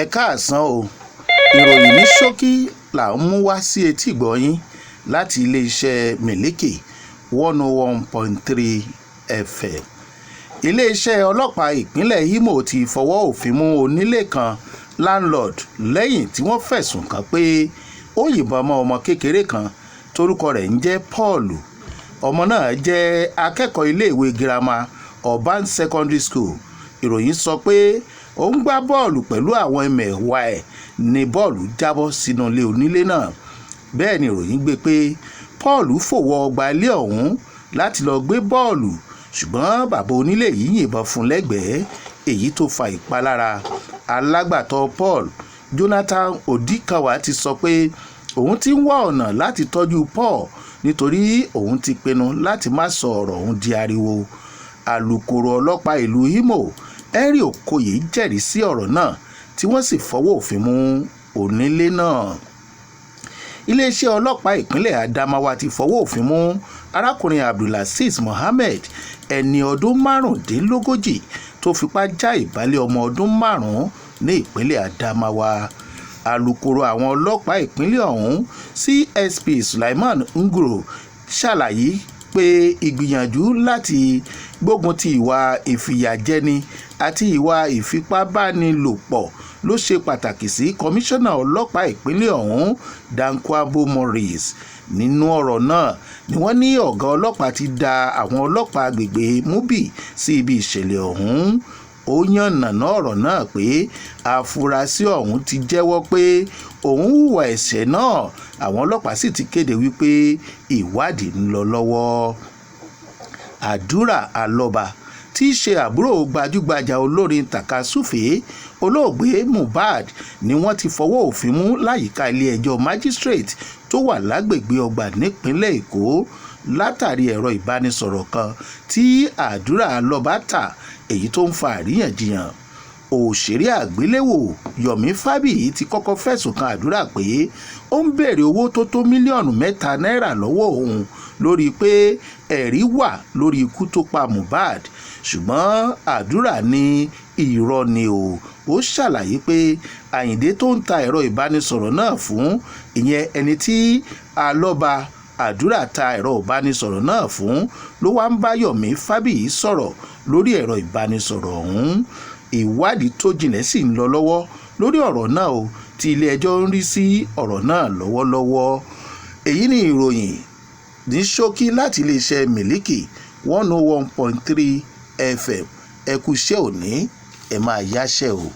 Ẹ káàsán o, ìròyìn ní ṣókí là ń mú wá sí etí ìgbọ́-yín láti iléeṣẹ́ Miliki 101.3 FM. Iléeṣẹ́ ọlọ́pàá ìpínlẹ̀ Imo ti fọwọ́ òfin mú onílé kan landlord lẹ́yìn tí wọ́n fẹ̀sùn kàn pé ó yìnbọn mọ́ ọmọ kékeré kan torúkọ rẹ̀ ń jẹ́ Paul. Ọmọ náà jẹ́ akẹ́kọ̀ọ́ iléèwé girama Urban Secondary School. Ìròyìn sọ pé ó ń gbá bọ́ọ̀lù pẹ̀lú àwọn ẹmẹ̀wà ẹ̀ ní bọ́ọ̀lù jábọ́ sínú ilé onílé náà. Bẹ́ẹ̀ ni ìròyìn gbé pé Paul fò wọ ọgbà ilé ọ̀hún láti lọ gbé bọ́ọ̀lù, ṣùgbọ́n bàbá onílé yìí yìnbọn fún lẹ́gbẹ̀ẹ́, èyí tó fa ìpalára. Alágbàtọ́ Paul, Jonathan Odikawa, ti sọ pé òun ti ń wá ọ̀nà láti tọ́jú Paul nítorí òun ti pinnu láti má sọ ọ̀rọ̀ òun di ariwo. Alukoro ọlọ́pàá ìlú Imo, Henry Okoye, jẹ́rìí sí ọ̀rọ̀ náà tí wọ́n sì fọwọ́ òfin mú onílé náà. Iléeṣẹ́ ọlọ́pàá ìpínlẹ̀ Adamawa ti fọwọ́ òfin mú arákùnrin Abdulazeez Mohammed, ẹni ọdún 35, tó fipá já ìbálẹ̀ ọmọ ọdún 5 ní ìpínlẹ̀ Adamawa. Alukoro àwọn ọlọ́pàá ìpínlẹ̀ ọ̀hún, CSP Sulaiman Nguro, ṣàlàyé pé ìgbìyànjú láti gbógun ti ìwà ìfìyàjẹni àti ìwà ìfipábánilòpọ̀ ló ṣe pàtàkì sí kọmíṣánná ọlọ́pàá ìpínlẹ̀ ọ̀hún, Dankwabo Maurice. Nínú ọ̀rọ̀ náà ni wọ́n ní ọ̀gá ọlọ́pàá ti da àwọn ọlọ́pàá agbègbè Mubi sí ibi ìṣẹ̀lẹ̀ ọ̀hún. Ó yànnàná ọ̀rọ̀ náà pé afurasí ọ̀hún ti jẹ́wọ́ pé òun hùwà ẹ̀ṣẹ̀ náà, àwọn ọlọ́pàá sì ti kéde wípé ìwádìí ń lọ lọ́wọ́. Àdúrà Alọ́ba, tí í ṣe àbúrò gbajúgbajà olórin tàkasúfèé olóògbé Mohbad, ni wọ́n ti fọwọ́ òfin mú láyìíká ilé-ẹjọ́ magistrate tó wà lágbègbè Ọgbà nípínlẹ̀ Èkó látàrí ẹ̀rọ ìbánisọ̀rọ̀ kan tí Àdúrà Alọ́ba tà, èyí tó ń fa àríyànjiyàn. Òṣèré àgbéléwò Yomi Fabiyi ti kọ́kọ́ fẹ̀sùn kan Àdúrà pé ó ń béèrè owó tó tó mílíọ̀nù 3 náírà lọ́wọ́ òun lórí pé ẹ̀rí wà lórí ikú tó pa Mohbad, ṣùgbọ́n Àdúrà ní irọ́ ni o. Ó ṣàlàyé pé Àyìndé tó ń ta ẹ̀rọ ìbánisọ̀rọ̀ náà fún, ìyẹn ẹni tí Alọ́ba Àdúrà ta ẹ̀rọ ìbánisọ̀rọ̀ náà fún, ló wá ń bá Yomi Fabiyi sọ̀rọ̀ lórí ẹ̀rọ ìbánisọ̀rọ̀ ọ̀hún. Ìwádìí tó jinlẹ̀ sì ń lọ lọ́wọ́ lórí ọ̀rọ̀ náà o, tí ilé-ẹjọ́ ń rí sí ọ̀rọ̀ náà lọ́wọ́lọ́wọ́. Èyí ni ìròyìn ní ṣókí láti iléeṣẹ́ Miliki 101.3 FM. Ẹ kú iṣẹ́ òní, ẹ máa yáṣẹ́ o.